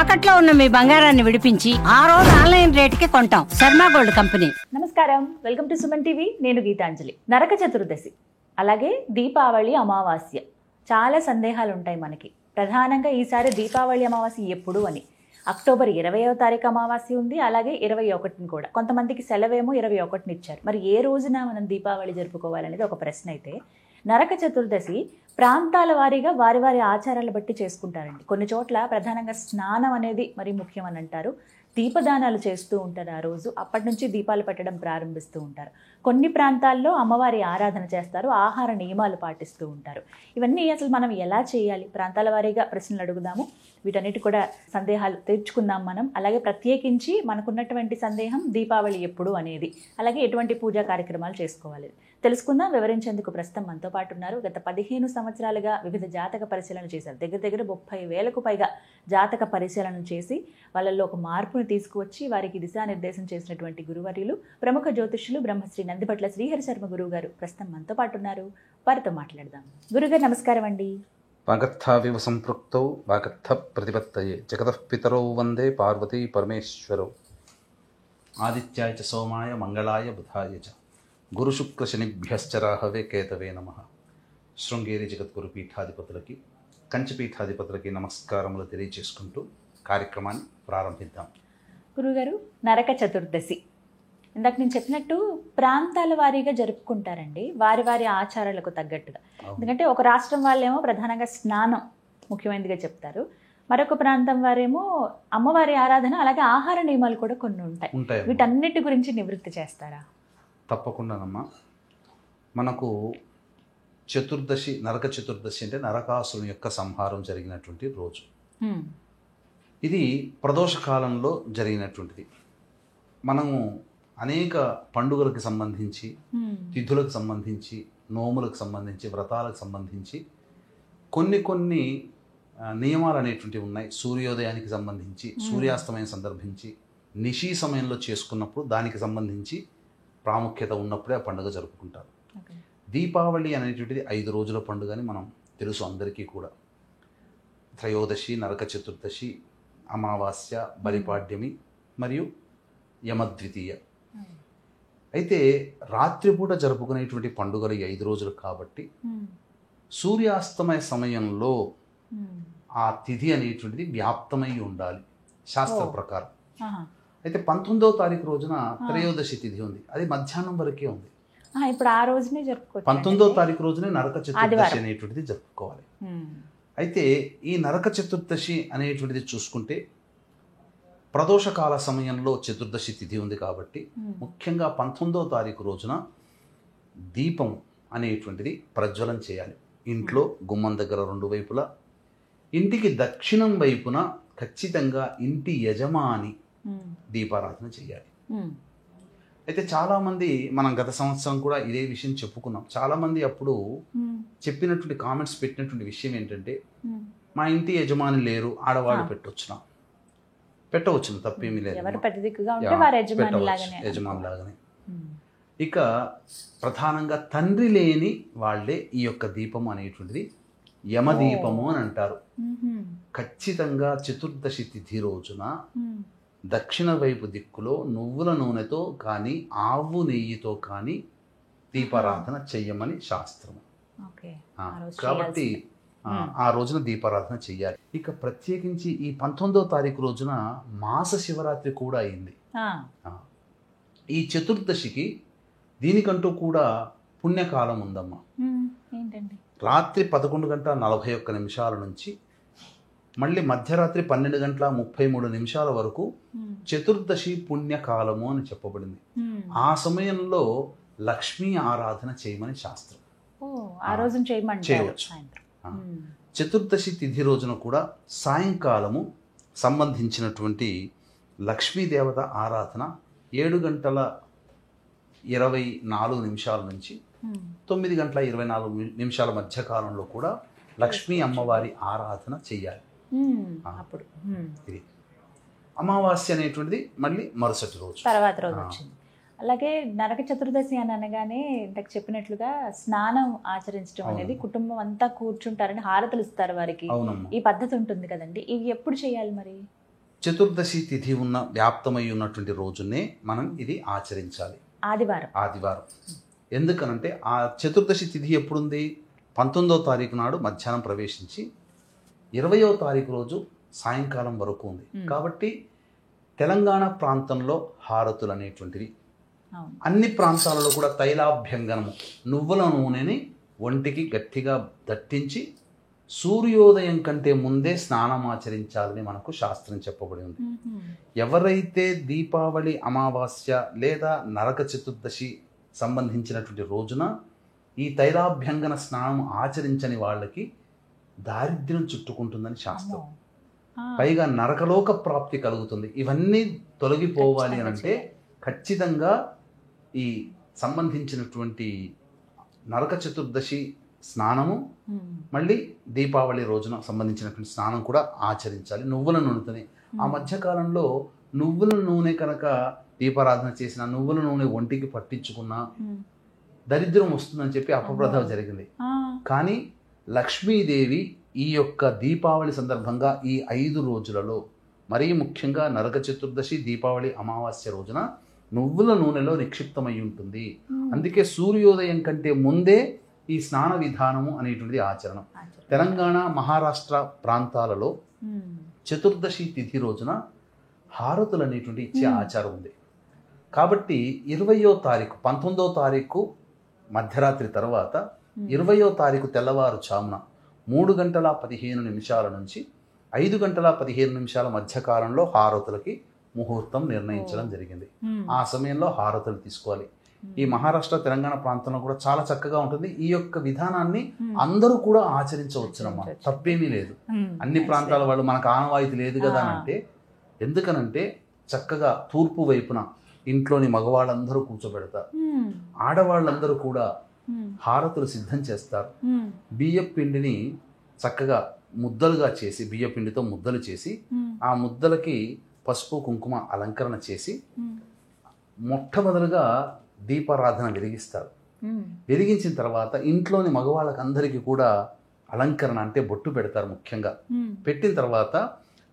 తాకట్లో ఉన్న మీ బంగారాన్ని విడిపించి ఆ రోజు ఆన్లైన్ రేటుకి కొంటాం. Sharma gold company. నమస్కారం, వెల్కమ్ టు సుమన్ టీవీ. నేను గీతాంజలి. నరక చతుర్దశి అలాగే దీపావళి అమావాస్య, చాలా సందేహాలు ఉంటాయి మనకి. ప్రధానంగా ఈసారి దీపావళి అమావాస్య ఎప్పుడు అని. అక్టోబర్ 20వ తారీఖు అమావాస్య ఉంది, అలాగే 21ని కూడా. కొంతమందికి సెలవేమో 21ని ఇచ్చారు. మరి ఏ రోజున మనం దీపావళి జరుపుకోవాలనేది ఒక ప్రశ్న అయితే, నరక చతుర్దశి ప్రాంతాల వారీగా వారి వారి ఆచారాలు బట్టి చేసుకుంటారండి. కొన్ని చోట్ల ప్రధానంగా స్నానం అనేది మరి ముఖ్యం అని అంటారు. దీపదానాలు చేస్తూ ఉంటారు ఆ రోజు. అప్పటి నుంచి దీపాలు పెట్టడం ప్రారంభిస్తూ ఉంటారు. కొన్ని ప్రాంతాల్లో అమ్మవారి ఆరాధన చేస్తారు, ఆహార నియమాలు పాటిస్తూ ఉంటారు. ఇవన్నీ అసలు మనం ఎలా చేయాలి? ప్రాంతాల వారీగా ప్రశ్నలు అడుగుదాము. వీటన్నిటి కూడా సందేహాలు తీర్చుకుందాం మనం. అలాగే ప్రత్యేకించి మనకున్నటువంటి సందేహం దీపావళి ఎప్పుడు అనేది, అలాగే ఎటువంటి పూజా కార్యక్రమాలు చేసుకోవాలి తెలుసుకుందాం. వివరించేందుకు ప్రస్తుతం మనతో పాటు ఉన్నారు. గత 15 సంవత్సరాలుగా వివిధ జాతక పరిశీలన చేశారు. దగ్గర 30,000కు పైగా జాతక పరిశీలన చేసి వాళ్ళల్లో ఒక మార్పును తీసుకువచ్చి వారికి దిశానిర్దేశం చేసినటువంటి గురువర్యులు, ప్రముఖ జ్యోతిష్యులు బ్రహ్మశ్రీ నందిపట్ల శ్రీహరి శర్మ గురువు గారు ప్రస్తుతం మనతో పాటు ఉన్నారు. వారితో మాట్లాడదాం. గురుగారు నమస్కారం అండి. వాగర్థావివ సంపృక్తౌ వాగర్థ ప్రతిపత్తయే జగతః పితరౌ వందే పార్వతీ పరమేశ్వరౌ. ఆదిత్యాయ చ సోమాయ మంగళాయ బుధాయ చ గురుశుక్ర శనిభ్యశ్చ రాహవే కేతవే నమః. శృంగేరి జగద్గురు పీఠాధిపతులకి, కంచి పీఠాధిపతులకి నమస్కారములు తెలియజేసుకుంటూ కార్యక్రమాన్ని ప్రారంభిద్దాం. గురుగారు, నరక చతుర్దశి ఇందాక నేను చెప్పినట్టు ప్రాంతాల వారీగా జరుపుకుంటారండి, వారి వారి ఆచారాలకు తగ్గట్టుగా. ఎందుకంటే ఒక రాష్ట్రం వాళ్ళేమో ప్రధానంగా స్నానం ముఖ్యమైనదిగా చెప్తారు, మరొక ప్రాంతం వారేమో అమ్మవారి ఆరాధన, అలాగే ఆహార నియమాలు కూడా కొన్ని ఉంటాయి. వీటన్నిటి గురించి నివృత్తి చేస్తారా? తప్పకుండానమ్మా. మనకు చతుర్దశి, నరక చతుర్దశి అంటే నరకాసురుని యొక్క సంహారం జరిగినటువంటి రోజు. ఇది ప్రదోష కాలంలో జరిగినటువంటిది. మనము అనేక పండుగలకు సంబంధించి, తిథులకు సంబంధించి, నోములకు సంబంధించి, వ్రతాలకు సంబంధించి కొన్ని నియమాలు అనేటువంటివి ఉన్నాయి. సూర్యోదయానికి సంబంధించి, సూర్యాస్తమయం సందర్భించి, నిశీ సమయంలో చేసుకున్నప్పుడు దానికి సంబంధించి ప్రాముఖ్యత ఉన్నప్పుడే ఆ పండుగ జరుపుకుంటారు. దీపావళి అనేటువంటిది 5 రోజుల పండుగ అని మనం తెలుసు అందరికీ కూడా. త్రయోదశి, నరక చతుర్దశి, అమావాస్య, బలిపాడ్యమి మరియు యమద్వితీయ. అయితే రాత్రిపూట జరుపుకునేటువంటి పండుగలు 5 రోజులు కాబట్టి సూర్యాస్తమయ సమయంలో ఆ తిథి అనేటువంటిది వ్యాప్తమై ఉండాలి శాస్త్ర ప్రకారం. అయితే 19వ తారీఖు రోజున త్రయోదశి తిథి ఉంది, అది మధ్యాహ్నం వరకే ఉంది. ఇప్పుడు ఆ రోజునే జరుపుకోవాలి. 19వ తారీఖు రోజునే నరక చతుర్దశి అనేటువంటిది జరుపుకోవాలి. అయితే ఈ నరక చతుర్దశి అనేటువంటిది చూసుకుంటే ప్రదోషకాల సమయంలో చతుర్దశి తిథి ఉంది కాబట్టి ముఖ్యంగా 19వ తారీఖు రోజున దీపం అనేటువంటిది ప్రజ్వలం చేయాలి. ఇంట్లో గుమ్మం దగ్గర 2 వైపులా, ఇంటికి దక్షిణం వైపున ఖచ్చితంగా ఇంటి యజమాని దీపారాధన చేయాలి. అయితే చాలామంది, మనం గత సంవత్సరం కూడా ఇదే విషయం చెప్పుకున్నాం, చాలామంది అప్పుడు చెప్పినటువంటి కామెంట్స్ పెట్టినటువంటి విషయం ఏంటంటే, మా ఇంటి యజమాని లేరు, ఆడవాళ్ళు పెట్టవచ్చును, తప్పేమీ లేదు, యజమాని లాగానే. ఇక ప్రధానంగా తండ్రి లేని వాళ్ళే ఈ యొక్క దీపం అనేటువంటిది యమదీపము అని అంటారు. ఖచ్చితంగా చతుర్దశి తిథి రోజున దక్షిణ వైపు దిక్కులో నువ్వుల నూనెతో కానీ ఆవు నెయ్యితో కానీ దీపారాధన చెయ్యమని శాస్త్రము. కాబట్టి ఆ రోజున దీపారాధన చెయ్యాలి. ఇక ప్రత్యేకించి ఈ 19వ తారీఖు రోజున మాస శివరాత్రి కూడా అయింది. ఈ చతుర్దశికి దీనికంటూ కూడా పుణ్యకాలం ఉందమ్మా. రాత్రి 11:41 నుంచి మళ్ళీ మధ్యరాత్రి 12:33 వరకు చతుర్దశి పుణ్యకాలము అని చెప్పబడింది. ఆ సమయంలో లక్ష్మీ ఆరాధన చేయమని శాస్త్రం. చేయవచ్చు. చతుర్దశి తిథి రోజున కూడా సాయంకాలము సంబంధించినటువంటి లక్ష్మీదేవత ఆరాధన 7:24 నుంచి 9:24 మధ్య కాలంలో కూడా లక్ష్మీ అమ్మవారి ఆరాధన చెయ్యాలి. ఇది అమావాస్య అనేటువంటిది మళ్ళీ మరుసటి రోజు, తర్వాత రోజు వచ్చింది. అలాగే నరక చతుర్దశి అని అనగానే ఇంతకు చెప్పినట్లుగా స్నానం ఆచరించడం అనేది కుటుంబం అంతా కూర్చుంటారని హారతులు ఇస్తారు వారికి. ఈ పద్ధతి ఉంటుంది కదండి, ఇవి ఎప్పుడు చేయాలి మరి? చతుర్దశి తిథి ఉన్న వ్యాప్తమై ఉన్నటువంటి రోజునే మనం ఇది ఆచరించాలి, ఆదివారం. ఎందుకనంటే ఆ చతుర్దశి తిథి ఎప్పుడుంది? 19వ తారీఖు నాడు మధ్యాహ్నం ప్రవేశించి 20వ తారీఖు రోజు సాయంకాలం వరకు ఉంది. కాబట్టి తెలంగాణ ప్రాంతంలో హారతులు అనేటువంటివి, అన్ని ప్రాంతాలలో కూడా తైలాభ్యంగనము, నువ్వుల నూనెని ఒంటికి గట్టిగా దట్టించి సూర్యోదయం కంటే ముందే స్నానం ఆచరించాలని మనకు శాస్త్రం చెప్పబడి ఉంది. ఎవరైతే దీపావళి అమావాస్య లేదా నరక చతుర్దశి సంబంధించినటువంటి రోజున ఈ తైలాభ్యంగన స్నానం ఆచరించని వాళ్ళకి దారిద్ర్యం చుట్టుకుంటుందని శాస్త్రం. పైగా నరకలోక ప్రాప్తి కలుగుతుంది. ఇవన్నీ తొలగిపోవాలి అని అంటే ఖచ్చితంగా ఈ సంబంధించినటువంటి నరక చతుర్దశి స్నానము, మళ్ళీ దీపావళి రోజున సంబంధించినటువంటి స్నానం కూడా ఆచరించాలి. నువ్వుల నూనెతోనే. ఆ మధ్యకాలంలో నువ్వుల నూనె కనుక దీపారాధన చేసిన, నువ్వుల నూనె ఒంటికి పట్టించుకున్న దరిద్రం వస్తుందని చెప్పి అపప్రథ జరిగింది. కానీ లక్ష్మీదేవి ఈ యొక్క దీపావళి సందర్భంగా ఈ 5 రోజులలో, మరీ ముఖ్యంగా నరక చతుర్దశి, దీపావళి అమావాస్య రోజున నువ్వుల నూనెలో నిక్షిప్తమై ఉంటుంది. అందుకే సూర్యోదయం కంటే ముందే ఈ స్నాన విధానము అనేటువంటిది ఆచరణం. తెలంగాణ, మహారాష్ట్ర ప్రాంతాలలో చతుర్దశి తిథి రోజున హారతులు అనేటువంటి ఇచ్చే ఆచారం ఉంది. కాబట్టి 20వ తారీఖు, 19వ తారీఖు మధ్యరాత్రి తర్వాత 20వ తారీఖు తెల్లవారుజామున 3:15 నుంచి 5:15 మధ్యకాలంలో హారతులకి ముహూర్తం నిర్ణయించడం జరిగింది. ఆ సమయంలో హారతులు తీసుకోవాలి. ఈ మహారాష్ట్ర, తెలంగాణ ప్రాంతంలో కూడా చాలా చక్కగా ఉంటుంది. ఈ యొక్క విధానాన్ని అందరూ కూడా ఆచరించవచ్చునమ్మా, తప్పేమీ లేదు. అన్ని ప్రాంతాల వాళ్ళు మనకు ఆనవాయితీ లేదు కదా అని అంటే, ఎందుకనంటే చక్కగా తూర్పు వైపున ఇంట్లోని మగవాళ్ళందరూ కూర్చోబెడతారు, ఆడవాళ్ళందరూ కూడా హారతులు సిద్ధం చేస్తారు. బియ్యం పిండిని చక్కగా ముద్దలుగా చేసి, బియ్యం పిండితో ముద్దలు చేసి, ఆ ముద్దలకి పసుపు కుంకుమ అలంకరణ చేసి మొట్టమొదలుగా దీపారాధన వెలిగిస్తారు. వెలిగించిన తర్వాత ఇంట్లోని మగవాళ్ళకందరికీ కూడా అలంకరణ అంటే బొట్టు పెడతారు. ముఖ్యంగా పెట్టిన తర్వాత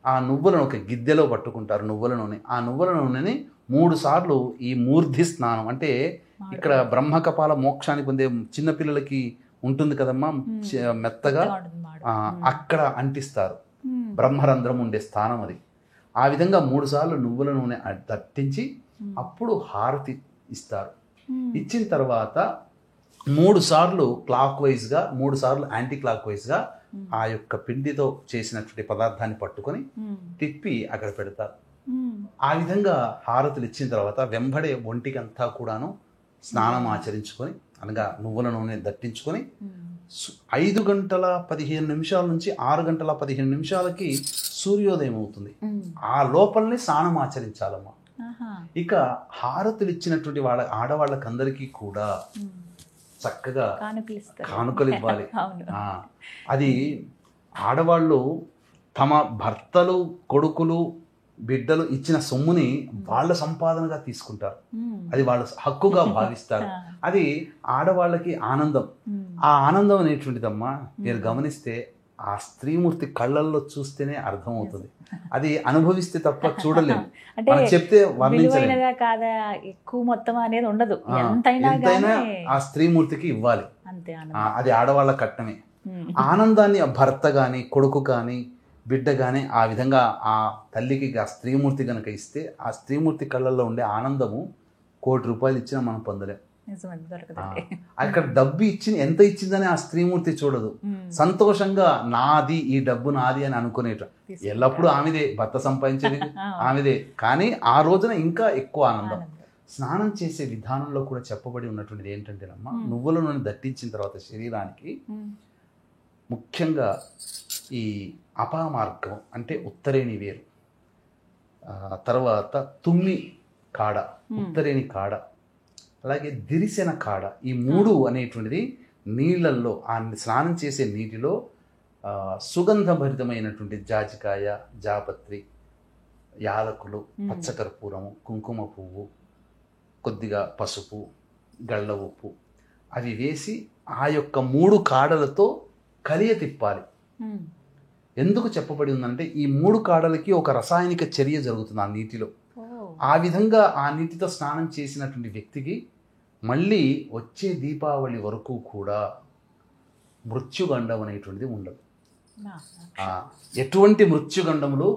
ఆ నువ్వులను ఒక గిద్దెలో పట్టుకుంటారు, నువ్వుల నూనె. ఆ నువ్వుల నూనెని 3 సార్లు ఈ మూర్ధి స్నానం అంటే ఇక్కడ బ్రహ్మకపాల మోక్షాన్ని పొందే చిన్నపిల్లలకి ఉంటుంది కదమ్మా, మెత్తగా అక్కడ అంటిస్తారు. బ్రహ్మరంధ్రం ఉండే స్థానం అది. ఆ విధంగా 3 సార్లు నువ్వుల నూనె దట్టించి అప్పుడు హారతి ఇస్తారు. ఇచ్చిన తర్వాత 3 సార్లు క్లాక్ వైజ్గా, 3 సార్లు యాంటీ క్లాక్ వైజ్గా ఆ యొక్క పిండితో చేసినటువంటి పదార్థాన్ని పట్టుకొని తిప్పి అక్కడ పెడతారు. ఆ విధంగా హారతులు ఇచ్చిన తర్వాత వెంబడే ఒంటికి అంతా కూడాను స్నానం ఆచరించుకొని, అనగా నువ్వుల నూనె దట్టించుకొని 5:15 నుంచి 6:15 సూర్యోదయం అవుతుంది. ఆ లోపలనే స్నానం ఆచరించాలమ్మా. ఇక హారతులు ఇచ్చినటువంటి వాళ్ళ ఆడవాళ్ళకందరికీ కూడా చక్కగా కానుకలు ఇవ్వాలి. అది ఆడవాళ్ళు తమ భర్తలు, కొడుకులు, బిడ్డలు ఇచ్చిన సొమ్ముని వాళ్ళ సంపాదనగా తీసుకుంటారు. అది వాళ్ళ హక్కుగా భావిస్తారు. అది ఆడవాళ్ళకి ఆనందం. ఆ ఆనందం అనేటువంటిదమ్మా మీరు గమనిస్తే ఆ స్త్రీమూర్తి కళ్ళల్లో చూస్తేనే అర్థమవుతుంది. అది అనుభవిస్తే తప్ప చూడలేము. చెప్తే వర్ణించలేము. కాదా ఎక్కువ మొత్తం అనేది ఉండదు, ఎంతైనా ఆ స్త్రీమూర్తికి ఇవ్వాలి. అది ఆడవాళ్ళ కట్టమే. ఆనందాన్ని ఆ భర్త గాని, కొడుకు కానీ, బిడ్డ కానీ ఆ విధంగా ఆ తల్లికి ఆ స్త్రీమూర్తి కనుక ఇస్తే ఆ స్త్రీమూర్తి కళ్ళల్లో ఉండే ఆనందము 1 కోటి రూపాయలు ఇచ్చినా మనం పొందలేం. అక్కడ డబ్బు ఎంత ఇచ్చిందని ఆ స్త్రీమూర్తి చూడదు. సంతోషంగా నాది, ఈ డబ్బు నాది అని అనుకునేట. ఎల్లప్పుడూ ఆమెదే, భర్త సంపాదించేది ఆమెదే. కానీ ఆ రోజున ఇంకా ఎక్కువ ఆనందం. స్నానం చేసే విధానంలో కూడా చెప్పబడి ఉన్నటువంటిది ఏంటంటేనమ్మా, నువ్వుల నూనె దట్టించిన తర్వాత శరీరానికి ముఖ్యంగా ఈ అపామార్గం అంటే ఉత్తరేణి వేరు, తర్వాత తుమ్మి కాడ, ఉత్తరేణి కాడ, అలాగే దిరిసెన కాడ, ఈ 3 అనేటువంటిది నీళ్ళల్లో, ఆ స్నానం చేసే నీటిలో సుగంధభరితమైనటువంటి జాజికాయ, జాపత్రి, యాలకులు, పచ్చకర్పూరము, కుంకుమ పువ్వు, కొద్దిగా పసుపు, గళ్ళ ఉప్పు అవి వేసి ఆ యొక్క 3 కాడలతో కలియ తిప్పాలి. ఎందుకు చెప్పబడి ఉందంటే ఈ 3 కాడలకి ఒక రసాయనిక చర్య జరుగుతుంది ఆ నీటిలో. ఆ విధంగా ఆ నీటితో స్నానం చేసినటువంటి వ్యక్తికి మళ్ళీ వచ్చే దీపావళి వరకు కూడా మృత్యుగండం అనేటువంటిది ఉండదు. ఎటువంటి మృత్యుగండములు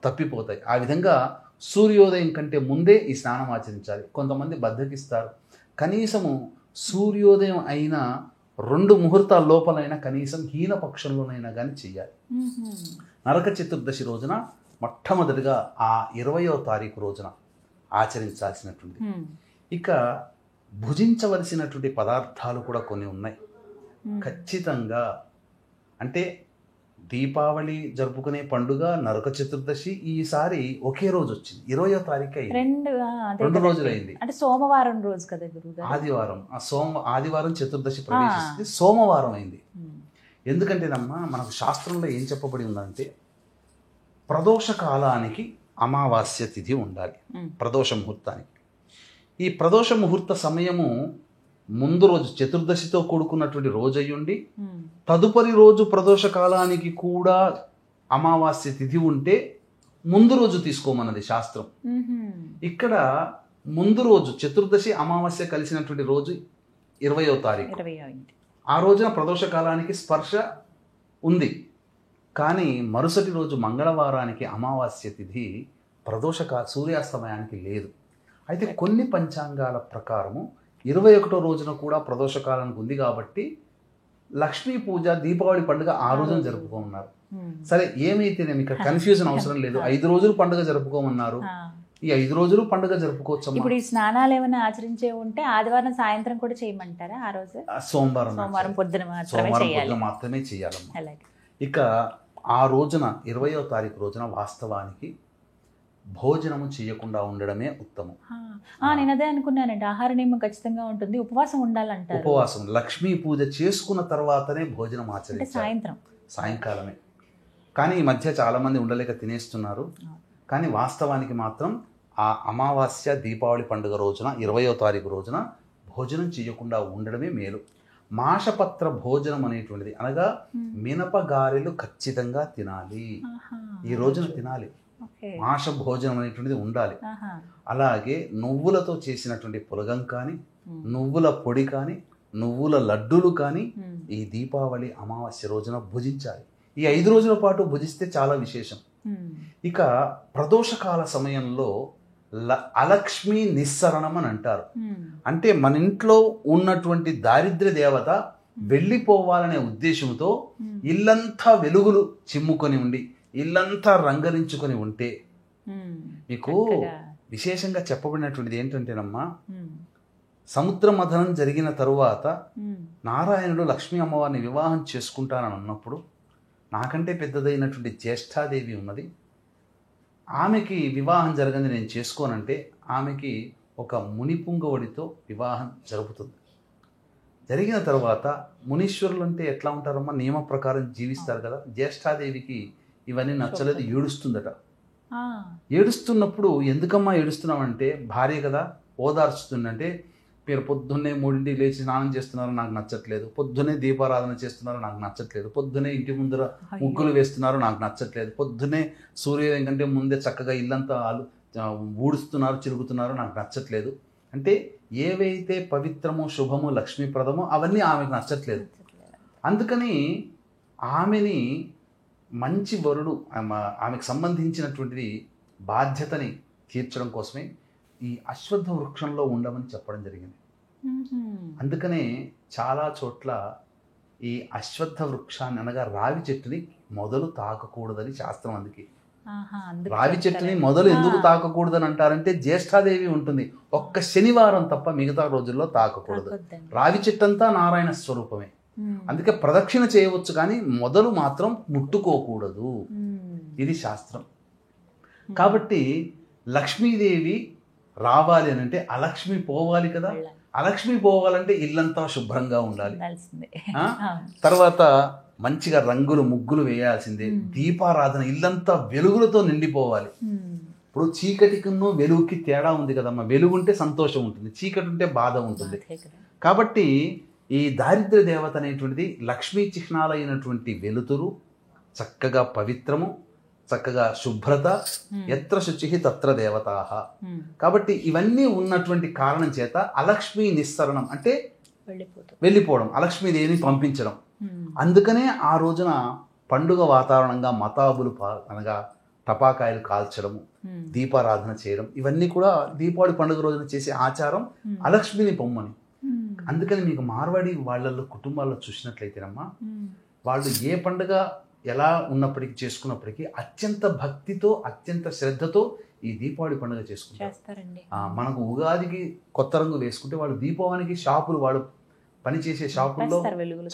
తప్పిపోతాయి. ఆ విధంగా సూర్యోదయం కంటే ముందే ఈ స్నానం ఆచరించాలి. కొంతమంది బద్దకిస్తారు. కనీసము సూర్యోదయం అయిన 2 ముహూర్తాల లోపలైనా కనీసం హీన పక్షంలోనైనా కానీ చెయ్యాలి. నరక చతుర్దశి రోజున మొట్టమొదటిగా ఆ 20వ తారీఖు రోజున ఆచరించాల్సినటువంటి ఇక భుజించవలసినటువంటి పదార్థాలు కూడా కొన్ని ఉన్నాయి. ఖచ్చితంగా అంటే దీపావళి జరుపుకునే పండుగ నరక చతుర్దశి ఈసారి ఒకే రోజు వచ్చింది. 20వ తారీఖు అయింది. 2 రోజులైంది. అంటే సోమవారం రోజు కదా గురుగారు? ఆదివారం. ఆదివారం చతుర్దశి ప్రవేశిస్తుంది, సోమవారం అయింది. ఎందుకంటేనమ్మా మనకు శాస్త్రంలో ఏం చెప్పబడి ఉందంటే ప్రదోష కాలానికి అమావాస్య తిథి ఉండాలి. ప్రదోష ముహూర్తానికి ఈ ప్రదోష ముహూర్త సమయము ముందు రోజు చతుర్దశితో కూడుకున్నటువంటి రోజు అయ్యుండి తదుపరి రోజు ప్రదోష కాలానికి కూడా అమావాస్య తిథి ఉంటే ముందు రోజు తీసుకోమన్నది శాస్త్రం. ఇక్కడ ముందు రోజు చతుర్దశి అమావాస్య కలిసినటువంటి రోజు 20వ తారీఖు. ఆ రోజున ప్రదోష కాలానికి స్పర్శ ఉంది. కానీ మరుసటి రోజు మంగళవారానికి అమావాస్య తిథి సూర్యాస్తమయానికి లేదు. అయితే కొన్ని పంచాంగాల ప్రకారము 21వ రోజున కూడా ప్రదోష కాలానికి ఉంది కాబట్టి లక్ష్మీ పూజ దీపావళి పండుగ ఆ రోజున జరుపుకోమన్నారు. సరే ఏమైతే నేను ఇక్కడ కన్ఫ్యూజన్ అవసరం లేదు. 5 రోజులు పండుగ జరుపుకోమన్నారు. ఈ 5 రోజులు పండుగ జరుపుకోవచ్చు. ఇప్పుడు ఈ స్నానాలు ఏమైనా ఆచరించే ఉంటే ఆదివారం సాయంత్రం కూడా చేయమంటారా? ఆ రోజు సోమవారం పొద్దున మాత్రమే చేయాలమ్మా. ఇక ఆ రోజున 20వ తారీఖు రోజున వాస్తవానికి భోజనము చేయకుండా ఉండడమే ఉత్తమం. నేను అదే అనుకున్నానండి. ఆహార నియమం ఖచ్చితంగా ఉంటుంది, ఉపవాసం ఉండాలంటారు. ఉపవాసం లక్ష్మీ పూజ చేసుకున్న తర్వాతనే భోజనం ఆచరించాలి, సాయంకాలమే. కానీ ఈ మధ్య చాలా మంది ఉండలేక తినేస్తున్నారు. కానీ వాస్తవానికి మాత్రం ఆ అమావాస్య దీపావళి పండుగ రోజున 20వ తారీఖు రోజున భోజనం చేయకుండా ఉండడమే మేలు. మాషపత్ర భోజనం అనేటువంటిది అనగా మినపగారెలు ఖచ్చితంగా తినాలి. ఈ రోజున తినాలి. మాష భోజనం అనేటువంటిది ఉండాలి. అలాగే నువ్వులతో చేసినటువంటి పులగం కానీ, నువ్వుల పొడి కానీ, నువ్వుల లడ్డూలు కానీ ఈ దీపావళి అమావాస్య రోజున భుజించాలి. ఈ 5 రోజుల పాటు భుజిస్తే చాలా విశేషం. ఇక ప్రదోషకాల సమయంలో అలక్ష్మి నిస్సరణం అని అంటారు. అంటే మన ఇంట్లో ఉన్నటువంటి దారిద్ర్య దేవత వెళ్ళిపోవాలనే ఉద్దేశంతో ఇల్లంతా వెలుగులు చిమ్ముకొని ఉండి ఇల్లంతా రంగరించుకొని ఉంటే మీకు విశేషంగా చెప్పబడినటువంటిది ఏంటంటేనమ్మా, సముద్ర మథనం జరిగిన తరువాత నారాయణుడు లక్ష్మీ అమ్మవారిని వివాహం చేసుకుంటానని అన్నప్పుడు నాకంటే పెద్దదైనటువంటి జ్యేష్ఠాదేవి ఉన్నది. ఆమెకి వివాహం జరగని నేను చేసుకోనంటే ఆమెకి ఒక మునిపుంగవుడితో వివాహం జరుగుతుంది. జరిగిన తర్వాత మునీశ్వరులు అంటే ఎట్లా ఉంటారమ్మా, నియమ ప్రకారం జీవిస్తారు కదా. జ్యేష్ఠాదేవికి ఇవన్నీ నచ్చలేదు, ఏడుస్తుందట. ఏడుస్తున్నప్పుడు ఎందుకమ్మా ఏడుస్తున్నామంటే భార్య కదా ఓదార్చుతుందంటే, మీరు పొద్దున్నే 3ంటికి లేచి స్నానం చేస్తున్నారు, నాకు నచ్చట్లేదు. పొద్దున్నే దీపారాధన చేస్తున్నారు, నాకు నచ్చట్లేదు. పొద్దున్నే ఇంటి ముందర ముగ్గులు వేస్తున్నారు, నాకు నచ్చట్లేదు. పొద్దున్నే సూర్యోదయం కంటే ముందే చక్కగా ఇల్లంతా ఊడుస్తున్నారు, చిరుగుతున్నారు, నాకు నచ్చట్లేదు. అంటే ఏవైతే పవిత్రమో శుభమో లక్ష్మీప్రదమో అవన్నీ ఆమెకు నచ్చట్లేదు. అందుకని ఆమెని మంచి వరుడు ఆమెకు సంబంధించినటువంటిది బాధ్యతని తీర్చడం కోసమే ఈ అశ్వత్థ వృక్షంలో ఉండమని చెప్పడం జరిగింది. అందుకనే చాలా చోట్ల ఈ అశ్వత్థ వృక్షాన్ని అనగా రావి చెట్టుని మొదలు తాకకూడదని శాస్త్రం. అందుకే రావి చెట్టుని మొదలు ఎందుకు తాకకూడదని అంటారంటే జ్యేష్ఠాదేవి ఉంటుంది, ఒక్క శనివారం తప్ప మిగతా రోజుల్లో తాకకూడదు. రావి చెట్టు అంతా నారాయణ స్వరూపమే. అందుకే ప్రదక్షిణ చేయవచ్చు కానీ మొదలు మాత్రం ముట్టుకోకూడదు. ఇది శాస్త్రం. కాబట్టి లక్ష్మీదేవి రావాలి అని అంటే అలక్ష్మి పోవాలి కదా. అలక్ష్మి పోవాలంటే ఇల్లంతా శుభ్రంగా ఉండాలి. తర్వాత మంచిగా రంగులు ముగ్గులు వేయాల్సిందే. దీపారాధన ఇల్లంతా వెలుగులతో నిండిపోవాలి. ఇప్పుడు చీకటికిన్నో వెలుగుకి తేడా ఉంది కదమ్మా. వెలుగుంటే సంతోషం ఉంటుంది, చీకటి ఉంటే బాధ ఉంటుంది. కాబట్టి ఈ దారిద్ర్య దేవత అనేటువంటిది లక్ష్మీ చిహ్నాలైనటువంటి వెలుతురు, చక్కగా పవిత్రము, చక్కగా శుభ్రత, ఎత్ర శుచి తత్ర దేవతాః. కాబట్టి ఇవన్నీ ఉన్నటువంటి కారణం చేత అలక్ష్మి నిస్సరణం అంటే వెళ్ళిపోవడం, అలక్ష్మీదేవిని పంపించడం. అందుకనే ఆ రోజున పండుగ వాతావరణంగా మతాబులు అనగా టపాకాయలు కాల్చడము, దీపారాధన చేయడం, ఇవన్నీ కూడా దీపావళి పండుగ రోజున చేసే ఆచారం అలక్ష్మిని పొమ్మని. అందుకని మీకు మార్వాడి వాళ్ళల్లో కుటుంబాల్లో చూసినట్లయితేనమ్మా, వాళ్ళు ఏ పండుగ ఎలా ఉన్నప్పటికీ చేసుకున్నప్పటికీ అత్యంత భక్తితో అత్యంత శ్రద్ధతో ఈ దీపావళి పండుగ చేసుకుంటారు. మనకు ఉగాదికి కొత్త రంగు వేసుకుంటే వాళ్ళు దీపావళికి షాపులు, వాళ్ళు పనిచేసే షాపుల్లో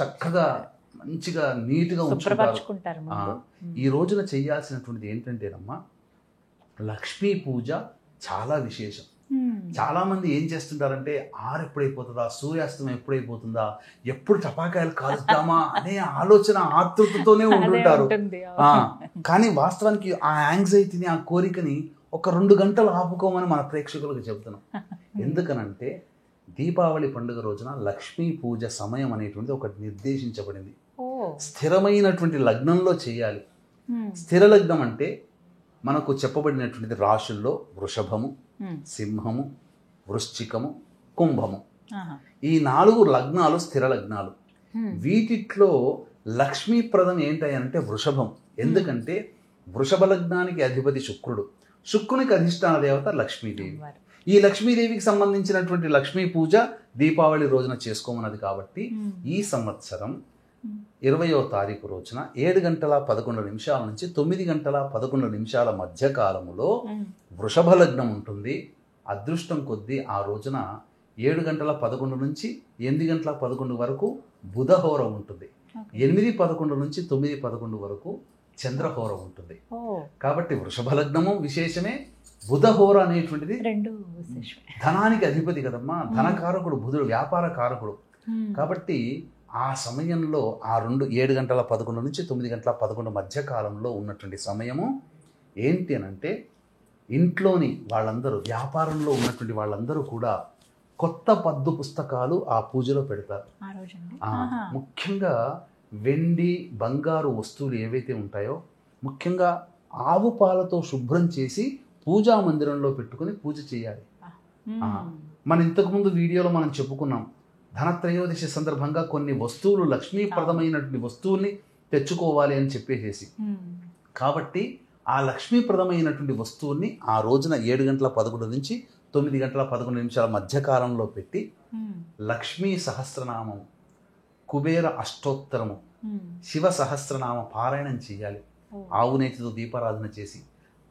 చక్కగా మంచిగా నీట్గా ఉంచుకుంటారు. ఈ రోజున చేయాల్సినటువంటిది ఏంటంటేనమ్మా, లక్ష్మీ పూజ చాలా విశేషం. చాలా మంది ఏం చేస్తుంటారంటే ఎప్పుడైపోతుందా, సూర్యాస్తమయం ఎప్పుడైపోతుందా, ఎప్పుడు టపాకాయలు కాల్చుతామా అనే ఆలోచన ఆతృతతోనే ఉంటుంటారు. కానీ వాస్తవానికి ఆ యాంగ్జైటీని, ఆ కోరికని ఒక 2 గంటలు ఆపుకోమని మన ప్రేక్షకులకు చెబుతున్నాం. ఎందుకనంటే దీపావళి పండుగ రోజున లక్ష్మీ పూజ సమయం అనేటువంటిది ఒకటి నిర్దేశించబడింది. స్థిరమైనటువంటి లగ్నంలో చేయాలి. స్థిర లగ్నం అంటే మనకు చెప్పబడినటువంటిది రాశుల్లో వృషభము, సింహము, వృశ్చికము, కుంభము. ఈ 4 లగ్నాలు స్థిర లగ్నాలు. వీటిలో లక్ష్మీప్రదం ఏంటంటే వృషభం. ఎందుకంటే వృషభ లగ్నానికి అధిపతి శుక్రుడు, శుక్రునికి అధిష్టాన దేవత లక్ష్మీదేవి. ఈ లక్ష్మీదేవికి సంబంధించినటువంటి లక్ష్మీ పూజ దీపావళి రోజున చేసుకోమన్నది. కాబట్టి ఈ సంవత్సరం 20వ తారీఖు రోజున 7:11 నుంచి 9:11 మధ్య కాలములో వృషభ లగ్నం ఉంటుంది. అదృష్టం కొద్దీ ఆ రోజున 7:11 నుంచి 8:11 వరకు బుధహోర ఉంటుంది. 8:11 నుంచి 9:11 వరకు చంద్రహోర ఉంటుంది. కాబట్టి వృషభ లగ్నము విశేషమే, బుధహోర అనేటువంటిది ధనానికి అధిపతి కదమ్మా, ధనకారకుడు బుధుడు, వ్యాపార కారకుడు. కాబట్టి ఆ సమయంలో ఆ 7:11 నుంచి 9:11 మధ్య కాలంలో ఉన్నటువంటి సమయము ఏంటి అనంటే, ఇంట్లోని వాళ్ళందరూ, వ్యాపారంలో ఉన్నటువంటి వాళ్ళందరూ కూడా కొత్త పద్దు పుస్తకాలు ఆ పూజలో పెడతారు. ముఖ్యంగా వెండి, బంగారు వస్తువులు ఏవైతే ఉంటాయో ముఖ్యంగా ఆవు పాలతో శుభ్రం చేసి పూజా మందిరంలో పెట్టుకుని పూజ చేయాలి. మన ఇంతకుముందు వీడియోలో మనం చెప్పుకున్నాం, ధనత్రయోదశి సందర్భంగా కొన్ని వస్తువులు, లక్ష్మీప్రదమైనటువంటి వస్తువుల్ని తెచ్చుకోవాలి అని చెప్పేసి. కాబట్టి ఆ లక్ష్మీప్రదమైనటువంటి వస్తువుల్ని ఆ రోజున 7:11 నుంచి 9:11 మధ్యకాలంలో పెట్టి లక్ష్మీ సహస్రనామం, కుబేర అష్టోత్తరము, శివ సహస్రనామ పారాయణం చేయాలి. ఆవు నేతితో దీపారాధన చేసి,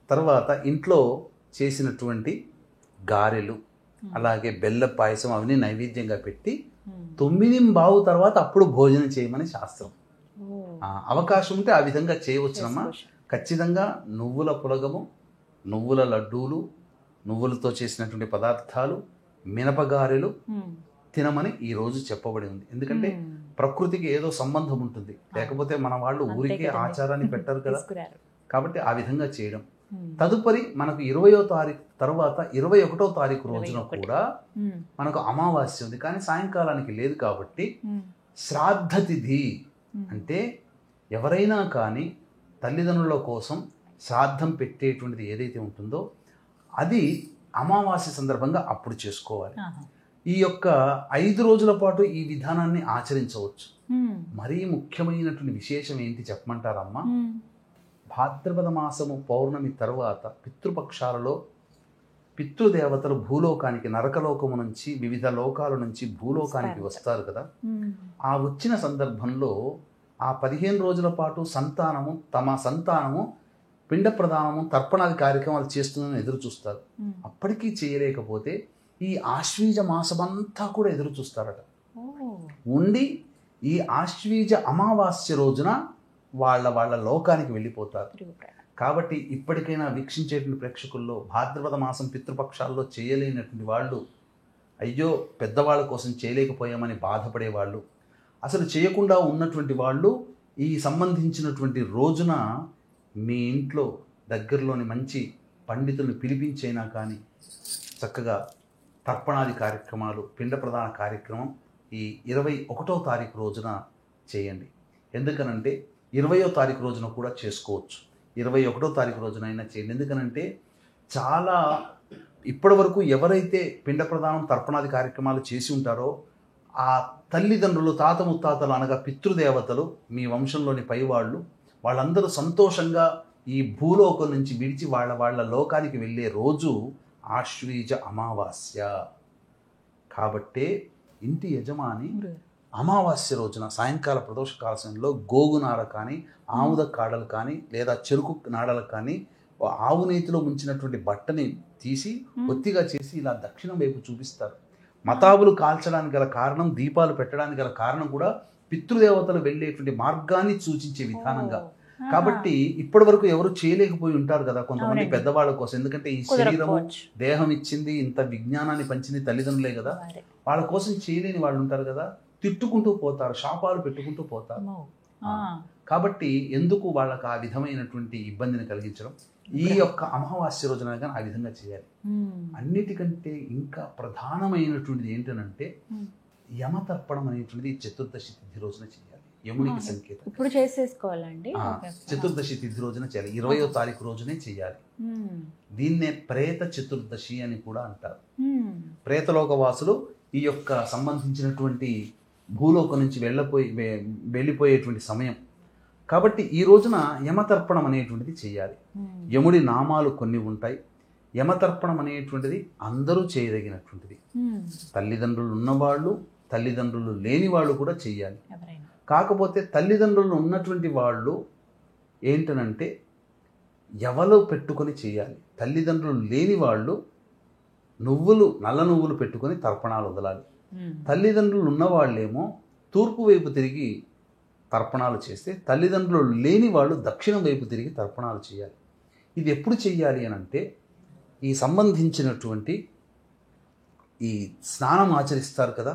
తర్వాత ఇంట్లో చేసినటువంటి గారెలు, అలాగే బెల్ల పాయసం అవన్నీ నైవేద్యంగా పెట్టి 9:15 తర్వాత అప్పుడు భోజనం చేయమని శాస్త్రం. అవకాశం ఉంటే ఆ విధంగా చేయవచ్చునమ్మా. ఖచ్చితంగా నువ్వుల పులగము, నువ్వుల లడ్డూలు, నువ్వులతో చేసినటువంటి పదార్థాలు, మినపగారెలు తినమని ఈ రోజు చెప్పబడి ఉంది. ఎందుకంటే ప్రకృతికి ఏదో సంబంధం ఉంటుంది, లేకపోతే మన వాళ్ళు ఊరికే ఆచారాన్ని పెట్టరు కదా. కాబట్టి ఆ విధంగా చేయడం. తదుపరి మనకు 20వ తారీఖు తర్వాత 21వ తారీఖు రోజున కూడా మనకు అమావాస్య ఉంది, కానీ సాయంకాలానికి లేదు. కాబట్టి శ్రాద్ధ తిథి అంటే ఎవరైనా కానీ తల్లిదండ్రుల కోసం శ్రాద్ధం పెట్టేటువంటిది ఏదైతే ఉంటుందో అది అమావాస్య సందర్భంగా అప్పుడు చేసుకోవాలి. ఈ యొక్క 5 రోజుల పాటు ఈ విధానాన్ని ఆచరించవచ్చు. మరీ ముఖ్యమైనటువంటి విశేషం ఏంటి చెప్పమంటారమ్మా? భాద్రపద మాసము పౌర్ణమి తరువాత పితృపక్షాలలో పితృదేవతలు భూలోకానికి, నరకలోకము నుంచి, వివిధ లోకాల నుంచి భూలోకానికి వస్తారు కదా. ఆ వచ్చిన సందర్భంలో ఆ 15 రోజుల పాటు సంతానము, తమ సంతానము పిండ ప్రదానము, తర్పణాది కార్యక్రమాలు చేస్తుందని ఎదురు చూస్తారు. అప్పటికీ చేయలేకపోతే ఈ ఆశ్వీజ మాసమంతా కూడా ఎదురు చూస్తారట. ఉండి ఈ ఆశ్వీజ అమావాస్య రోజున వాళ్ళ లోకానికి వెళ్ళిపోతారు. కాబట్టి ఇప్పటికైనా వీక్షించేటువంటి ప్రేక్షకుల్లో భాద్రపద మాసం పితృపక్షాల్లో చేయలేనటువంటి వాళ్ళు, అయ్యో పెద్దవాళ్ళ కోసం చేయలేకపోయామని బాధపడేవాళ్ళు, అసలు చేయకుండా ఉన్నటువంటి వాళ్ళు ఈ సంబంధించినటువంటి రోజున మీ ఇంట్లో దగ్గరలోని మంచి పండితుల్ని పిలిపించైనా కానీ చక్కగా తర్పణాది కార్యక్రమాలు, పిండ ప్రదాన కార్యక్రమం ఈ 21వ తారీఖు రోజున చేయండి. ఎందుకనంటే 20వ తారీఖు రోజున కూడా చేసుకోవచ్చు, 21వ తారీఖు రోజున అయినా చేయండి. ఎందుకనంటే చాలా ఇప్పటి వరకు ఎవరైతే పిండ ప్రదానం తర్పణాది కార్యక్రమాలు చేసి ఉంటారో ఆ తల్లిదండ్రులు, తాత ముత్తాతలు అనగా పితృదేవతలు, మీ వంశంలోని పైవాళ్ళు, వాళ్ళందరూ సంతోషంగా ఈ భూలోకం నుంచి విడిచి వాళ్ళ లోకానికి వెళ్ళే రోజు ఆశ్వీజ అమావాస్య. కాబట్టే ఇంటి యజమాని అమావాస్య రోజున సాయంకాల ప్రదోషకాల సమయంలో గోగునార కానీ, ఆముద కాడలు కానీ, లేదా చెరుకు నాడలు కానీ ఆవు నేతిలో ముంచినటువంటి బట్టని తీసి ఒత్తిగా చేసి ఇలా దక్షిణం వైపు చూపిస్తారు. మతాబులు కాల్చడానికి గల కారణం, దీపాలు పెట్టడానికి గల కారణం కూడా పితృదేవతలు వెళ్ళేటువంటి మార్గాన్ని సూచించే విధానంగా. కాబట్టి ఇప్పటి వరకు ఎవరు చేయలేకపోయి ఉంటారు కదా కొంతమంది పెద్దవాళ్ళ కోసం. ఎందుకంటే ఈ శరీరము దేహం ఇచ్చింది, ఇంత విజ్ఞానాన్ని పంచింది తల్లిదండ్రులే కదా. వాళ్ళ కోసం చేయలేని వాళ్ళు ఉంటారు కదా, తిట్టుకుంటూ పోతారు, శాపాలు పెట్టుకుంటూ పోతారు. కాబట్టి ఎందుకు వాళ్ళకి ఆ విధమైనటువంటి ఇబ్బందిని కలిగించడం? ఈ యొక్క అమావాస్య రోజున కానీ ఆ విధంగా చేయాలి. అన్నిటికంటే ఇంకా ప్రధానమైనటువంటిది ఏంటనంటే యమతర్పణం అనేటువంటిది చతుర్దశి తిథి రోజున చేయాలి. యమునికి సంకేతం. ఇప్పుడు చేసేసుకోవాలండి. చతుర్దశి తిథి రోజున చేయాలి, 20వ తారీఖు రోజునే చేయాలి. దీన్నే ప్రేత చతుర్దశి అని కూడా అంటారు. ప్రేతలోక వాసులు ఈ యొక్క సంబంధించినటువంటి భూలోకం నుంచి వెళ్ళిపోయేటువంటి సమయం కాబట్టి ఈ రోజున యమతర్పణం అనేటువంటిది చేయాలి. యముడి నామాలు కొన్ని ఉంటాయి. యమతర్పణం అనేటువంటిది అందరూ చేయదగినటువంటిది. తల్లిదండ్రులు ఉన్నవాళ్ళు, తల్లిదండ్రులు లేని వాళ్ళు కూడా చేయాలి. కాకపోతే తల్లిదండ్రులు ఉన్నటువంటి వాళ్ళు ఏంటనంటే ఎవలో పెట్టుకొని చేయాలి. తల్లిదండ్రులు లేని వాళ్ళు నల్ల నువ్వులు పెట్టుకొని తర్పణాలు వదలాలి. తల్లిదండ్రులు ఉన్నవాళ్ళేమో తూర్పు వైపు తిరిగి తర్పణాలు చేస్తే, తల్లిదండ్రులు లేని వాళ్ళు దక్షిణం వైపు తిరిగి తర్పణాలు చేయాలి. ఇది ఎప్పుడు చెయ్యాలి అని అంటే ఈ సంబంధించినటువంటి ఈ స్నానం ఆచరిస్తారు కదా,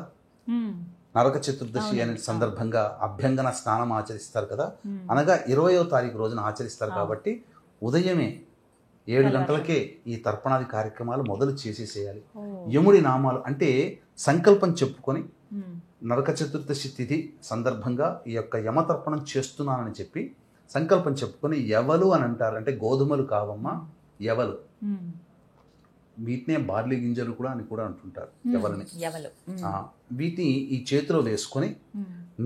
నరక చతుర్దశి అనే సందర్భంగా అభ్యంగన స్నానం ఆచరిస్తారు కదా, అనగా 20వ తారీఖు రోజున ఆచరిస్తారు. కాబట్టి ఉదయమే 7 గంటలకే ఈ తర్పణాది కార్యక్రమాలు మొదలు చేసేసేయాలి. యముడి నామాలు అంటే సంకల్పం చెప్పుకొని నరక చతుర్దశి తిథి సందర్భంగా ఈ యొక్క యమతర్పణం చేస్తున్నానని చెప్పి సంకల్పం చెప్పుకొని ఎవలు అని అంటారు. అంటే గోధుమలు కావమ్మా, ఎవలు. వీటినే బార్లీ గింజలు కూడా అని కూడా అంటుంటారు, ఎవలని. వీటిని ఈ చేతిలో వేసుకొని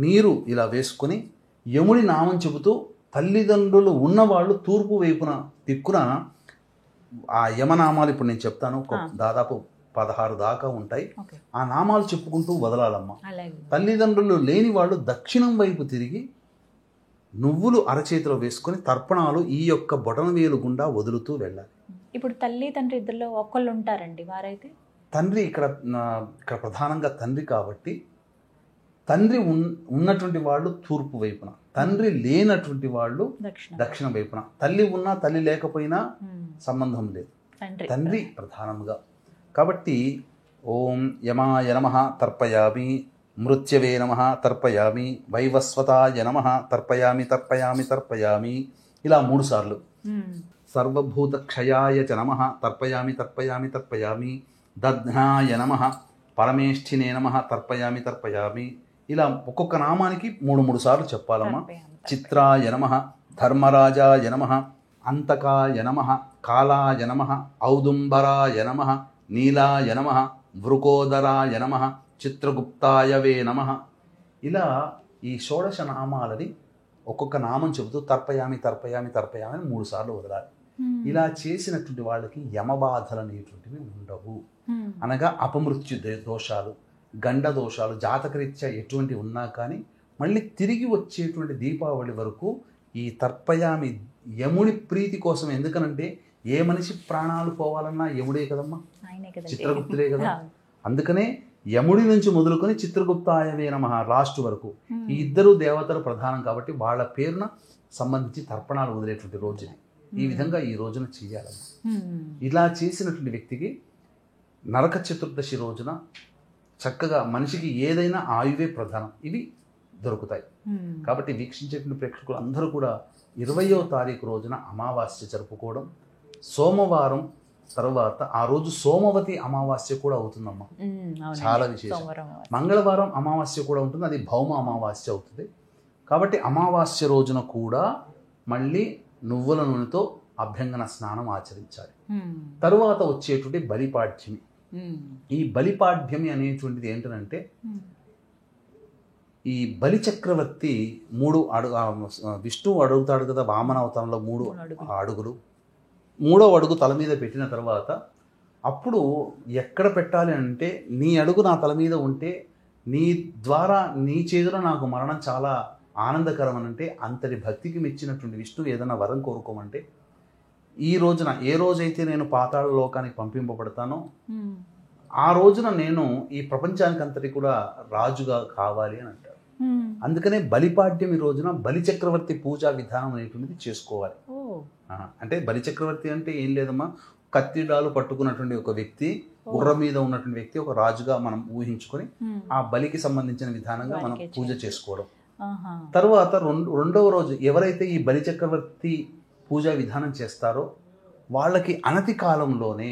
నీరు ఇలా వేసుకొని యముడి నామం చెబుతూ తల్లిదండ్రులు ఉన్నవాళ్ళు తూర్పు వైపున దిక్కున ఆ యమనామాలు ఇప్పుడు నేను చెప్తాను, దాదాపు 16 దాకా ఉంటాయి. ఆ నామాలు చెప్పుకుంటూ వదలాలమ్మా. తల్లిదండ్రులు లేని వాళ్ళు దక్షిణం వైపు తిరిగి నువ్వులు అరచేతిలో వేసుకొని తర్పణాలు ఈ యొక్క బొటనవేలు గుండా వదులుతూ వెళ్ళాలి. ఇప్పుడు తల్లి తండ్రి ఇద్దరిలో ఒక్కళ్ళు ఉంటారండి, వారైతే తండ్రి ఇక్కడ ప్రధానంగా తండ్రి కాబట్టి తండ్రి ఉన్నటువంటి వాళ్ళు తూర్పు వైపున, తండ్రి లేనటువంటి వాళ్ళు దక్షిణ వైపున. తల్లి ఉన్నా తల్లి లేకపోయినా సంబంధం లేదు, తండ్రి ప్రధానంగా. కాబట్టి ఓం యమాయ నమః తర్పయామి, మృత్యవే నమః తర్పయామి, వైవస్వతాయ నమః తర్పయామి తర్పయామి తర్పయామి, ఇలా 3 సార్లు. సర్వభూత క్షయాయ చ నమః తర్పయామి తర్పయామి తర్పయామి, దధ్నాయ నమః, పరమేష్ఠినే నమః తర్పయామి తర్పయామి, ఇలా ఒక్కొక్క నామానికి 3 సార్లు చెప్పాలమ్మా. చిత్రాయ నమః, ధర్మరాజాయ నమః, అంతకాయ నమః, కాలాయ నమః, ఔదుంబరాయ నమః, నీలాయ నమః, వృకోదరాయ నమః, చిత్రగుప్తాయ వే నమః. ఇలా ఈ షోడశ నామాలని ఒక్కొక్క నామం చెబుతూ తర్పయామి తర్పయామి తర్పయామి అని 3 సార్లు వదలాలి. ఇలా చేసినటువంటి వాళ్ళకి యమబాధలు అనేటువంటివి ఉండవు. అనగా అపమృత్యు దోషాలు, గండ దోషాలు, జాతకరీత్యా ఎటువంటి ఉన్నా కానీ మళ్ళీ తిరిగి వచ్చేటువంటి దీపావళి వరకు ఈ తర్పయామి యముడి ప్రీతి కోసం. ఎందుకనంటే ఏ మనిషి ప్రాణాలు పోవాలన్నా యముడే కదమ్మా, చిత్రగుప్తుడే కదా. అందుకనే యముడి నుంచి మొదలుకొని చిత్రగుప్తాయవే నమః లాస్ట్ వరకు ఈ ఇద్దరు దేవతలు ప్రధానం కాబట్టి వాళ్ళ పేరున సంబంధించి తర్పణాలు వదిలేటువంటి రోజుని ఈ విధంగా ఈ రోజున చెయ్యాలమ్మా. ఇలా చేసినటువంటి వ్యక్తికి నరక చతుర్దశి రోజున చక్కగా మనిషికి ఏదైనా ఆయువే ప్రధానం, ఇవి దొరుకుతాయి. కాబట్టి వీక్షించేటువంటి ప్రేక్షకులు అందరూ కూడా 20వ తారీఖు రోజున అమావాస్య జరుపుకోవడం, సోమవారం తర్వాత ఆ రోజు సోమవతి అమావాస్య కూడా అవుతుందమ్మా, చాలా విశేషం. మంగళవారం అమావాస్య కూడా ఉంటుంది, అది భౌమ అమావాస్య అవుతుంది. కాబట్టి అమావాస్య రోజున కూడా మళ్ళీ నువ్వుల నూనెతో అభ్యంగన స్నానం ఆచరించాలి. తరువాత వచ్చేటువంటి బలిపాడ్యమి. ఈ బలిపాడ్యమి అనేటువంటిది ఏంటంటే ఈ బలి చక్రవర్తి 3 విష్ణువు అడుగుతాడు కదా వామన అవతారంలో 3 అడుగులు. 3వ అడుగు తల మీద పెట్టిన తర్వాత అప్పుడు ఎక్కడ పెట్టాలి అంటే నీ అడుగు నా తల మీద ఉంటే నీ ద్వారా నీ చేతిలో నాకు మరణం చాలా ఆనందకరం అని అంటే అంతటి భక్తికి మెచ్చినటువంటి విష్ణువు ఏదైనా వరం కోరుకోమంటే ఈ రోజున ఏ రోజైతే నేను పాతాళ లోకానికి పంపింపబడతానో ఆ రోజున నేను ఈ ప్రపంచానికి అంతటి కూడా రాజుగా కావాలి అని అంటారు. అందుకనే బలిపాడ్యమి రోజున బలి చక్రవర్తి పూజా విధానం అనేటువంటిది చేసుకోవాలి. అంటే బలి చక్రవర్తి అంటే ఏం లేదమ్మా, కత్తిడాలు పట్టుకున్నటువంటి ఒక వ్యక్తి, గుర్ర మీద ఉన్నటువంటి వ్యక్తి ఒక రాజుగా మనం ఊహించుకొని ఆ బలికి సంబంధించిన విధానంగా మనం పూజ చేసుకోవడం. తర్వాత రెండవ రోజు ఎవరైతే ఈ బలి చక్రవర్తి పూజా విధానం చేస్తారో వాళ్ళకి అనతి కాలంలోనే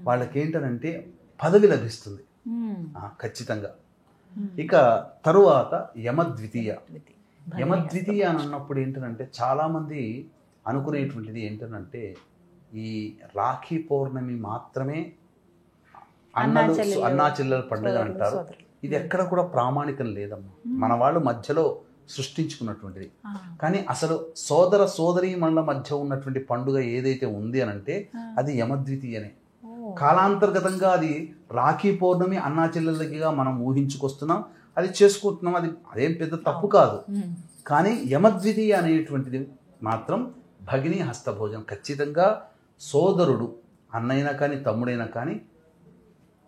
వాళ్ళకి ఏంటంటే పదవి లభిస్తుంది ఖచ్చితంగా. ఇక తరువాత యమద్వితీయ. యమద్వితీయ అని అన్నప్పుడు ఏంటంటే చాలామంది అనుకునేటువంటిది ఏంటంటే ఈ రాఖీ పౌర్ణమి మాత్రమే అన్నా చెల్లెల పండుగ అంటారు. ఇది ఎక్కడ కూడా ప్రామాణికం లేదమ్మా, మన వాళ్ళు మధ్యలో సృష్టించుకున్నటువంటిది. కానీ అసలు సోదర సోదరీమణుల మధ్య ఉన్నటువంటి పండుగ ఏదైతే ఉంది అని అంటే అది యమద్వితీయనే. కాలాంతర్గతంగా అది రాఖీ పౌర్ణమి అన్నా చెల్లెలకిగా మనం ఊహించుకొస్తున్నాం, అది చేసుకుంటున్నాం, అదేం పెద్ద తప్పు కాదు. కానీ యమద్వితీయ అనేటువంటిది మాత్రం భగిని హస్తభోజనం. ఖచ్చితంగా సోదరుడు అన్నైనా కానీ తమ్ముడైనా కానీ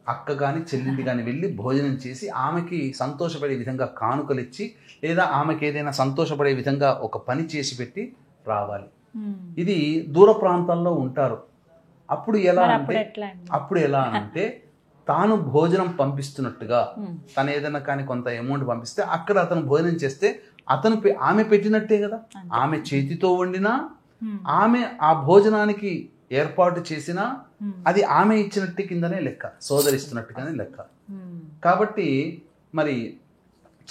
అక్క కానీ చెల్లింటి కానీ వెళ్ళి భోజనం చేసి ఆమెకి సంతోషపడే విధంగా కానుకలు ఇచ్చి లేదా ఆమెకి ఏదైనా సంతోషపడే విధంగా ఒక పని చేసి పెట్టి రావాలి. ఇది దూర ప్రాంతాల్లో ఉంటారు. అప్పుడు ఎలా అంటే తాను భోజనం పంపిస్తున్నట్టుగా తను ఏదైనా కానీ కొంత అమౌంట్ పంపిస్తే అక్కడ అతను భోజనం చేస్తే ఆమె పెట్టినట్టే కదా. ఆమె చేతితో వండినా ఆమె ఆ భోజనానికి ఏర్పాటు చేసినా అది ఆమె ఇచ్చినట్టు కిందనే లెక్క, సోదరిస్తున్నట్టుగానే లెక్క. కాబట్టి మరి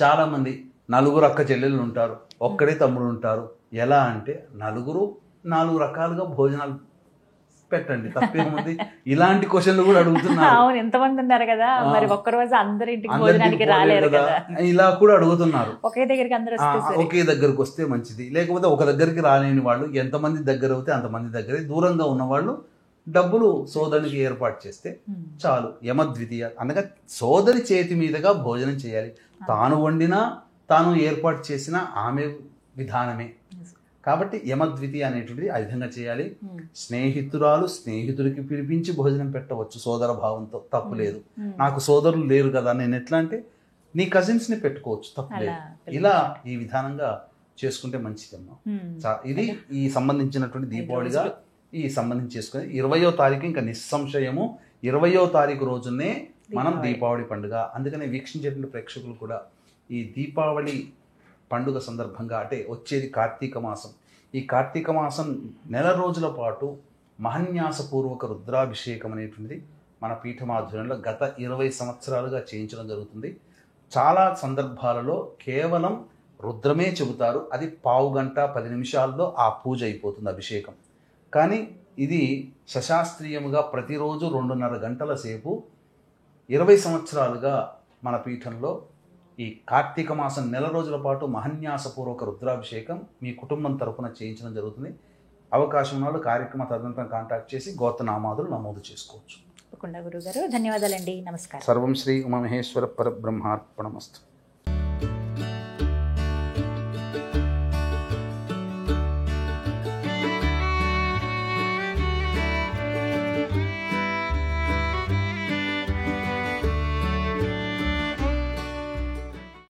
చాలా మంది 4 అక్క చెల్లెళ్ళు ఉంటారు, ఒక్కడే తమ్ముడు ఉంటారు. ఎలా అంటే 4 రకాలుగా భోజనాలు పెట్టండి, తప్పేముంది. ఇలాంటి క్వశ్చన్లు కూడా అడుగుతున్నారు. ఎంతమంది ఉన్నారు కదా, మరి ఒక్క రోజు అందరి ఇంటికి భోజనానికి రాలేరు కదా, ఇలా కూడా అడుగుతున్నారు. ఒకే దగ్గరికి వస్తే మంచిది. లేకపోతే ఒక దగ్గరికి రాలేని వాళ్ళు ఎంతమంది దగ్గర అవుతే అంతమంది దగ్గరే, దూరంగా ఉన్న వాళ్ళు డబ్బులు సోదరునికి ఏర్పాటు చేస్తే చాలు. యమద్వితీయ అనగా సోదరి చేతి మీదుగా భోజనం చేయాలి. తాను వండినా తాను ఏర్పాటు చేసిన ఆమె విధానమే. కాబట్టి యమద్వితీయ అనేటువంటిది ఆ విధంగా చేయాలి. స్నేహితురాలు స్నేహితుడికి పిలిపించి భోజనం పెట్టవచ్చు సోదర భావంతో, తప్పు లేదు. నాకు సోదరులు లేరు కదా, నేను ఎట్లా అంటే నీ కజిన్స్ని పెట్టుకోవచ్చు, తప్పు లేదు. ఇలా ఈ విధానంగా చేసుకుంటే మంచిదమ్మా. ఇది ఈ సంబంధించినటువంటి దీపావళిగా ఈ సంబంధించి చేసుకుని 20వ తారీఖు ఇంకా నిస్సంశయము 20వ తారీఖు రోజునే మనం దీపావళి పండుగ. అందుకనే వీక్షించేటువంటి ప్రేక్షకులు కూడా ఈ దీపావళి పండుగ సందర్భంగా అంటే వచ్చేది కార్తీక మాసం. ఈ కార్తీక మాసం నెల రోజుల పాటు మహన్యాసపూర్వక రుద్రాభిషేకం అనేటువంటిది మన పీఠమాధ్వర్యంలో గత 20 సంవత్సరాలుగా చేయించడం జరుగుతుంది. చాలా సందర్భాలలో కేవలం రుద్రమే చెబుతారు, అది 1/2 గంట 10 నిమిషాల్లో ఆ పూజ అయిపోతుంది, అభిషేకం. కానీ ఇది సశాస్త్రీయముగా ప్రతిరోజు 2.5 గంటల సేపు 20 సంవత్సరాలుగా మన పీఠంలో ఈ కార్తీక మాసం నెల రోజుల పాటు మహన్యాసపూర్వక రుద్రాభిషేకం మీ కుటుంబం తరపున చేయించడం జరుగుతుంది. అవకాశం ఉన్న వాళ్ళు కార్యక్రమ తదనంతరం కాంటాక్ట్ చేసి గోత్రనామాదులు నమోదు చేసుకోవచ్చు. గురుగారు ధన్యవాదాలండి, నమస్కారం. సర్వం శ్రీ ఉమామహేశ్వర పరబ్రహ్మార్పణమస్తు.